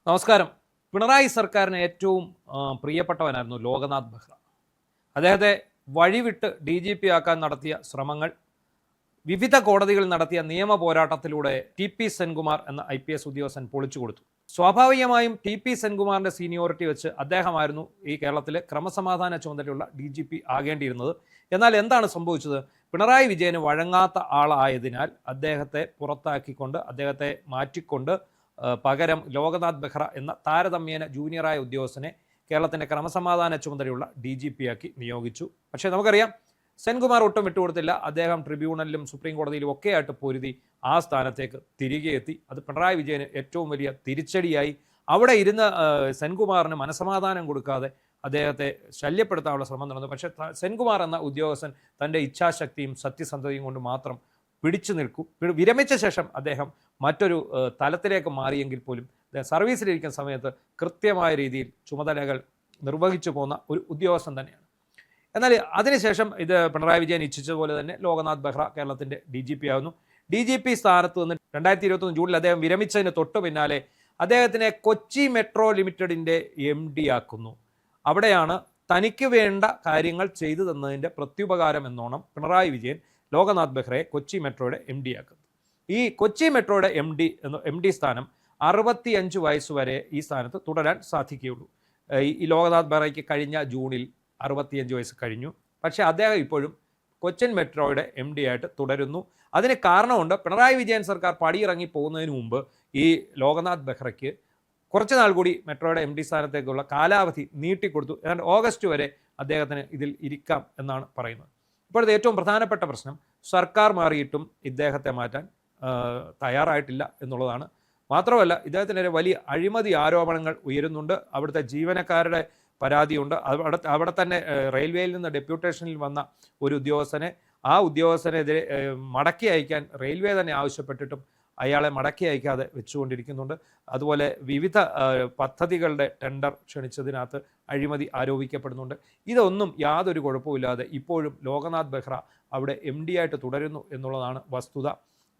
നമസ്കാരം. പിണറായി സർക്കാരിന് ഏറ്റവും പ്രിയപ്പെട്ടവനായിരുന്നു ലോക്നാഥ് ബെഹ്റ. അദ്ദേഹത്തെ വഴിവിട്ട് DGP ആക്കാൻ നടത്തിയ ശ്രമങ്ങൾ, വിവിധ കോടതികളിൽ നടത്തിയ നിയമ പോരാട്ടത്തിലൂടെ TP സെൻകുമാർ എന്ന IPS ഉദ്യോഗസ്ഥൻ പൊളിച്ചു കൊടുത്തു. സ്വാഭാവികമായും TP സെൻകുമാറിൻ്റെ സീനിയോറിറ്റി വെച്ച് അദ്ദേഹമായിരുന്നു ഈ കേരളത്തിലെ ക്രമസമാധാന ചുമതലയുള്ള DGP ആകേണ്ടിയിരുന്നത്. എന്നാൽ എന്താണ് സംഭവിച്ചത്? പിണറായി വിജയന് വഴങ്ങാത്ത ആളായതിനാൽ അദ്ദേഹത്തെ പുറത്താക്കിക്കൊണ്ട്, അദ്ദേഹത്തെ മാറ്റിക്കൊണ്ട് പകരം ലോക്നാഥ് ബെഹ്റ എന്ന താരതമ്യേന ജൂനിയറായ ഉദ്യോഗസ്ഥനെ കേരളത്തിൻ്റെ ക്രമസമാധാന ചുമതലയുള്ള DGP ആക്കി നിയോഗിച്ചു. പക്ഷേ നമുക്കറിയാം, സെൻകുമാർ ഒട്ടും വിട്ടുകൊടുത്തില്ല. അദ്ദേഹം ട്രിബ്യൂണലിലും സുപ്രീം കോടതിയിലും ഒക്കെ ആയിട്ട് പൊരുതി ആ സ്ഥാനത്തേക്ക് തിരികെ എത്തി. അത് പിണറായി വിജയന് ഏറ്റവും വലിയ തിരിച്ചടിയായി. അവിടെ ഇരുന്ന സെൻകുമാറിന് മനസമാധാനം കൊടുക്കാതെ അദ്ദേഹത്തെ ശല്യപ്പെടുത്താനുള്ള ശ്രമം നടന്നു. പക്ഷേ സെൻകുമാർ എന്ന ഉദ്യോഗസ്ഥൻ തൻ്റെ ഇച്ഛാശക്തിയും സത്യസന്ധതയും കൊണ്ട് മാത്രം പിടിച്ചു നിൽക്കും. വിരമിച്ച ശേഷം അദ്ദേഹം മറ്റൊരു തലത്തിലേക്ക് മാറിയെങ്കിൽ പോലും സർവീസിലിരിക്കുന്ന സമയത്ത് കൃത്യമായ രീതിയിൽ ചുമതലകൾ നിർവഹിച്ചു പോകുന്ന ഒരു ഉദ്യോഗസ്ഥൻ തന്നെയാണ്. എന്നാൽ അതിനുശേഷം ഇത് പിണറായി വിജയൻ ഇച്ഛിച്ചതുപോലെ തന്നെ ലോക്നാഥ് ബെഹ്റ കേരളത്തിൻ്റെ DGP ആകുന്നു. DGP സ്ഥാനത്ത് നിന്ന് 2021 ജൂണിൽ അദ്ദേഹം വിരമിച്ചതിന് തൊട്ട് പിന്നാലെ അദ്ദേഹത്തിനെ കൊച്ചി മെട്രോ ലിമിറ്റഡിൻ്റെ MD ആക്കുന്നു. അവിടെയാണ് തനിക്ക് വേണ്ട കാര്യങ്ങൾ ചെയ്തു തന്നതിൻ്റെ പ്രത്യുപകാരം എന്നോണം പിണറായി വിജയൻ ലോക്നാഥ് ബെഹ്റയെ കൊച്ചി മെട്രോയുടെ MD ആക്കുന്നു. ഈ കൊച്ചി മെട്രോയുടെ MD സ്ഥാനം 65 വയസ്സ് വരെ ഈ സ്ഥാനത്ത് തുടരാൻ സാധിക്കുകയുള്ളൂ. ഈ ലോക്നാഥ് ബെഹ്റയ്ക്ക് കഴിഞ്ഞ ജൂണിൽ 65 വയസ്സ് കഴിഞ്ഞു. പക്ഷേ അദ്ദേഹം ഇപ്പോഴും കൊച്ചിൻ മെട്രോയുടെ MD ആയിട്ട് തുടരുന്നു. അതിന് കാരണമുണ്ട്, പിണറായി വിജയൻ സർക്കാർ പടിയിറങ്ങി പോകുന്നതിന് മുമ്പ് ഈ ലോക്നാഥ് ബെഹ്റയ്ക്ക് കുറച്ച് നാൾ കൂടി മെട്രോയുടെ MD സ്ഥാനത്തേക്കുള്ള കാലാവധി നീട്ടിക്കൊടുത്തു. ഏതാണ്ട് ഓഗസ്റ്റ് വരെ അദ്ദേഹത്തിന് ഇതിൽ ഇരിക്കാം എന്നാണ് പറയുന്നത്. ഇപ്പോഴത്തെ ഏറ്റവും പ്രധാനപ്പെട്ട പ്രശ്നം, സർക്കാർ മാറിയിട്ടും ഇദ്ദേഹത്തെ മാറ്റാൻ തയ്യാറായിട്ടില്ല എന്നുള്ളതാണ്. മാത്രമല്ല, ഇദ്ദേഹത്തിനെതിരെ വലിയ അഴിമതി ആരോപണങ്ങൾ ഉയരുന്നുണ്ട്. അവിടുത്തെ ജീവനക്കാരുടെ പരാതിയുണ്ട്. അവിടെ തന്നെ റെയിൽവേയിൽ നിന്ന് ഡെപ്യൂട്ടേഷനിൽ വന്ന ഒരു ഉദ്യോഗസ്ഥനെ, ആ ഉദ്യോഗസ്ഥനെതിരെ മടക്കി അയക്കാൻ റെയിൽവേ തന്നെ ആവശ്യപ്പെട്ടിട്ടും അയാളെ മടക്കി അയക്കാതെ വെച്ചുകൊണ്ടിരിക്കുന്നുണ്ട്. അതുപോലെ വിവിധ പദ്ധതികളുടെ ടെൻഡർ ക്ഷണിച്ചതിനകത്ത് അഴിമതി ആരോപിക്കപ്പെടുന്നുണ്ട്. ഇതൊന്നും യാതൊരു കുഴപ്പമില്ലാതെ ഇപ്പോഴും ലോക്നാഥ് ബെഹ്റ അവിടെ MD ആയിട്ട് തുടരുന്നു എന്നുള്ളതാണ് വസ്തുത.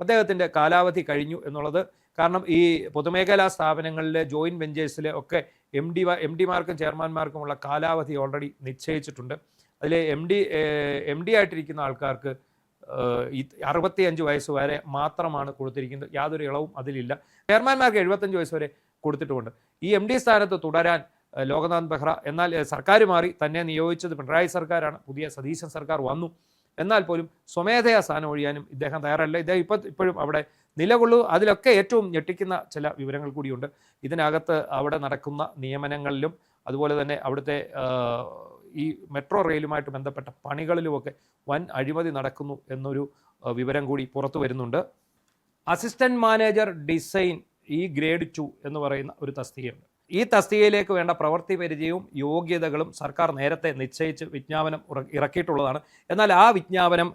അദ്ദേഹത്തിൻ്റെ കാലാവധി കഴിഞ്ഞു എന്നുള്ളത് കാരണം ഈ പൊതുമേഖലാ സ്ഥാപനങ്ങളിലെ ജോയിൻറ്റ് വെഞ്ചേഴ്സിലെ ഒക്കെ MD-മാർക്കും ചെയർമാൻമാർക്കുമുള്ള കാലാവധി ഓൾറെഡി നിശ്ചയിച്ചിട്ടുണ്ട്. അതിൽ MD ആയിട്ടിരിക്കുന്ന ആൾക്കാർക്ക് 65 വയസ്സ് വരെ മാത്രമാണ് കൊടുത്തിരിക്കുന്നത്. യാതൊരു ഇളവും അതിലില്ല. ചെയർമാൻമാർക്ക് 75 വയസ്സ് വരെ കൊടുത്തിട്ടുമുണ്ട്. ഈ MD സ്ഥാനത്ത് തുടരാൻ ലോക്നാഥ് ബെഹ്റ, എന്നാൽ സർക്കാർ മാറി, തന്നെ നിയോഗിച്ചത് പിണറായി സർക്കാരാണ്. പുതിയ സതീശൻ സർക്കാർ വന്നു. എന്നാൽ പോലും സ്വമേധയാ സ്ഥാനം ഒഴിയാനും ഇദ്ദേഹം തയ്യാറല്ല. ഇദ്ദേഹം ഇപ്പോഴും അവിടെ നിലകൊള്ളൂ. അതിലൊക്കെ ഏറ്റവും ഞെട്ടിക്കുന്ന ചില വിവരങ്ങൾ കൂടിയുണ്ട്. ഇതിനകത്ത് അവിടെ നടക്കുന്ന നിയമനങ്ങളിലും അതുപോലെ തന്നെ അവിടുത്തെ ഈ മെട്രോ റെയിലുമായിട്ട് ബന്ധപ്പെട്ട പണികളിലുമൊക്കെ വൻ അഴിമതി നടക്കുന്നു എന്നൊരു വിവരം കൂടി പുറത്തു വരുന്നുണ്ട്. അസിസ്റ്റന്റ് മാനേജർ ഡിസൈൻ ഈ ഗ്രേഡ് 2 എന്ന് പറയുന്ന ഒരു തസ്തികയുണ്ട്. ഈ തസ്തികയിലേക്ക് വേണ്ട പ്രവൃത്തി പരിചയവും യോഗ്യതകളും സർക്കാർ നേരത്തെ നിശ്ചയിച്ച് വിജ്ഞാപനം ഇറക്കിയിട്ടുള്ളതാണ്. എന്നാൽ ആ വിജ്ഞാപനം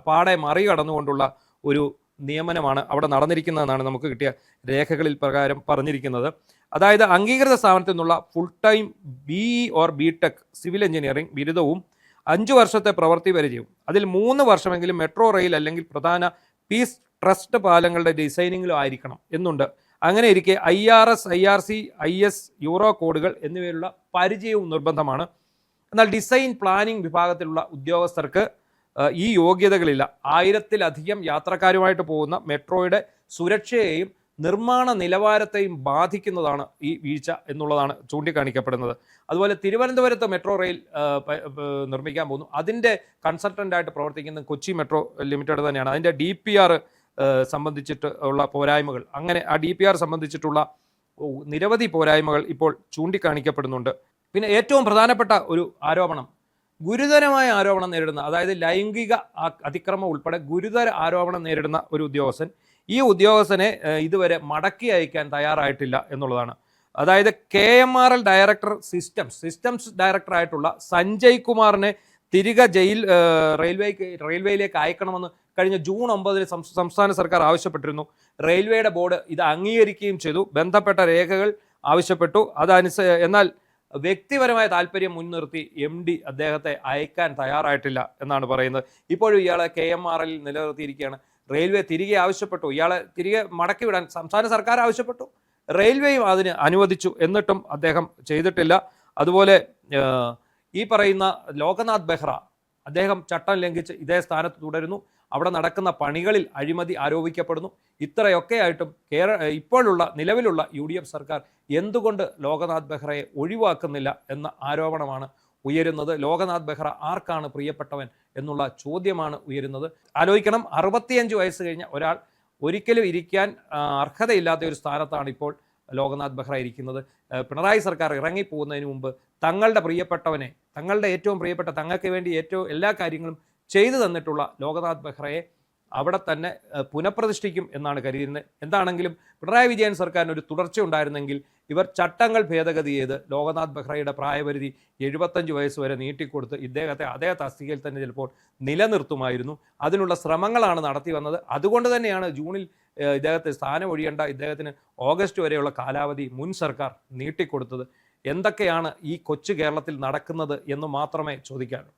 പാടെ മറികടന്നുകൊണ്ടുള്ള ഒരു നിയമനമാണ് അവിടെ നടന്നിരിക്കുന്നതെന്നാണ് നമുക്ക് കിട്ടിയ രേഖകളിൽ പ്രകാരം പറഞ്ഞിരിക്കുന്നത്. അതായത് അംഗീകൃത സ്ഥാപനത്തിൽ നിന്നുള്ള full time BE or BTech civil engineering ബിരുദവും 5 വർഷത്തെ പ്രവൃത്തി പരിചയവും, അതിൽ 3 വർഷമെങ്കിലും മെട്രോ റെയിൽ അല്ലെങ്കിൽ പ്രധാന പീസ് ട്രസ്റ്റ് പാലങ്ങളുടെ ഡിസൈനിങ്ങിലും ആയിരിക്കണം എന്നുണ്ട്. അങ്ങനെ ഇരിക്കെ IRS, IRC, IS, യൂറോ കോഡുകൾ എന്നിവയിലുള്ള പരിചയവും നിർബന്ധമാണ്. എന്നാൽ ഡിസൈൻ പ്ലാനിംഗ് വിഭാഗത്തിലുള്ള ഉദ്യോഗസ്ഥർക്ക് ഈ യോഗ്യതകളില്ല. 1000-ലധികം യാത്രക്കാരുമായിട്ട് പോകുന്ന മെട്രോയുടെ സുരക്ഷയെയും നിർമ്മാണ നിലവാരത്തെയും ബാധിക്കുന്നതാണ് ഈ വീഴ്ച എന്നുള്ളതാണ് ചൂണ്ടിക്കാണിക്കപ്പെടുന്നത്. അതുപോലെ തിരുവനന്തപുരത്ത് മെട്രോ റെയിൽ നിർമ്മിക്കാൻ പോകുന്നു. അതിൻ്റെ കൺസൾട്ടൻ്റായിട്ട് പ്രവർത്തിക്കുന്ന കൊച്ചി മെട്രോ ലിമിറ്റഡ് തന്നെയാണ്. അതിൻ്റെ DPR സംബന്ധിച്ചിട്ട് ഉള്ള പോരായ്മകൾ, അങ്ങനെ ആ DPR സംബന്ധിച്ചിട്ടുള്ള നിരവധി പോരായ്മകൾ ഇപ്പോൾ ചൂണ്ടിക്കാണിക്കപ്പെടുന്നുണ്ട്. പിന്നെ ഏറ്റവും പ്രധാനപ്പെട്ട ഒരു ആരോപണം, ഗുരുതരമായ ആരോപണം നേരിടുന്ന, അതായത് ലൈംഗിക അതിക്രമം ഉൾപ്പെടെ ഗുരുതര ആരോപണം നേരിടുന്ന ഒരു ഉദ്യോഗസ്ഥൻ, ഈ ഉദ്യോഗസ്ഥനെ ഇതുവരെ മടക്കി അയക്കാൻ തയ്യാറായിട്ടില്ല എന്നുള്ളതാണ്. അതായത് KMRL ഡയറക്ടർ സിസ്റ്റംസ് ഡയറക്ടറായിട്ടുള്ള സഞ്ജയ് കുമാറിനെ തിരികെ റെയിൽവേയിലേക്ക് അയക്കണമെന്ന് കഴിഞ്ഞ ജൂൺ 9 സംസ്ഥാന സർക്കാർ ആവശ്യപ്പെട്ടിരുന്നു. റെയിൽവേയുടെ ബോർഡ് ഇത് അംഗീകരിക്കുകയും ചെയ്തു. ബന്ധപ്പെട്ട രേഖകൾ ആവശ്യപ്പെട്ടു. എന്നാൽ വ്യക്തിപരമായ താല്പര്യം മുൻനിർത്തി MD അദ്ദേഹത്തെ അയക്കാൻ തയ്യാറായിട്ടില്ല എന്നാണ് പറയുന്നത്. ഇപ്പോഴും ഇയാളെ KMRL നിലനിർത്തിയിരിക്കുകയാണ്. റെയിൽവേ തിരികെ ആവശ്യപ്പെട്ടു, ഇയാളെ തിരികെ മടക്കി വിടാൻ സംസ്ഥാന സർക്കാർ ആവശ്യപ്പെട്ടു. റെയിൽവേയും അതിന് അനുവദിച്ചു, എന്നിട്ടും അദ്ദേഹം ചെയ്തിട്ടില്ല. അതുപോലെ ഈ പറയുന്ന ലോകനാഥ് ബെഹ്റ, അദ്ദേഹം ചട്ടം ലംഘിച്ച് ഇതേ സ്ഥാനത്ത് തുടരുന്നു. അവിടെ നടക്കുന്ന പണികളിൽ അഴിമതി ആരോപിക്കപ്പെടുന്നു. ഇത്രയൊക്കെ ആയിട്ടും ഇപ്പോഴുള്ള നിലവിലുള്ള UDF സർക്കാർ എന്തുകൊണ്ട് ലോകനാഥ് ബെഹ്റയെ ഒഴിവാക്കുന്നില്ല എന്ന ആരോപണമാണ് ഉയരുന്നത്. ലോകനാഥ് ബെഹ്റ ആർക്കാണ് പ്രിയപ്പെട്ടവൻ എന്നുള്ള ചോദ്യമാണ് ഉയരുന്നത്. ആലോചിക്കണം, 65 വയസ്സ് കഴിഞ്ഞ ഒരാൾ ഒരിക്കലും ഇരിക്കാൻ അർഹതയില്ലാത്ത ഒരു സ്ഥാനത്താണ് ഇപ്പോൾ ലോകനാഥ് ബെഹ്റ ഇരിക്കുന്നത്. പിണറായി സർക്കാർ ഇറങ്ങിപ്പോകുന്നതിന് മുമ്പ് തങ്ങളുടെ പ്രിയപ്പെട്ടവനെ, തങ്ങളുടെ ഏറ്റവും പ്രിയപ്പെട്ട, തങ്ങൾക്ക് വേണ്ടി ഏറ്റവും എല്ലാ കാര്യങ്ങളും ചെയ്തു തന്നിട്ടുള്ള ലോകനാഥ് ബെഹ്റയെ അവിടെ തന്നെ പുനഃപ്രതിഷ്ഠിക്കും എന്നാണ് കരുതുന്നത്. എന്താണെങ്കിലും പിണറായി വിജയൻ സർക്കാരിന് ഒരു തുടർച്ച ഉണ്ടായിരുന്നെങ്കിൽ ഇവർ ചട്ടങ്ങൾ ഭേദഗതി ചെയ്ത് ലോകനാഥ് ബെഹ്റയുടെ പ്രായപരിധി 75 വയസ്സ് വരെ നീട്ടിക്കൊടുത്ത് ഇദ്ദേഹത്തെ അതേ തസ്തികയിൽ തന്നെ ചിലപ്പോൾ നിലനിർത്തുമായിരുന്നു. അതിനുള്ള ശ്രമങ്ങളാണ് നടത്തി വന്നത്. അതുകൊണ്ട് തന്നെയാണ് ജൂണിൽ ഇദ്ദേഹത്തെ സ്ഥാനം ഒഴിയേണ്ട, ഇദ്ദേഹത്തിന് ഓഗസ്റ്റ് വരെയുള്ള കാലാവധി മുൻ സർക്കാർ നീട്ടിക്കൊടുത്തത്. എന്തൊക്കെയാണ് ഈ കൊച്ചു കേരളത്തിൽ നടക്കുന്നത് എന്ന് മാത്രമേ ചോദിക്കാനുള്ളൂ.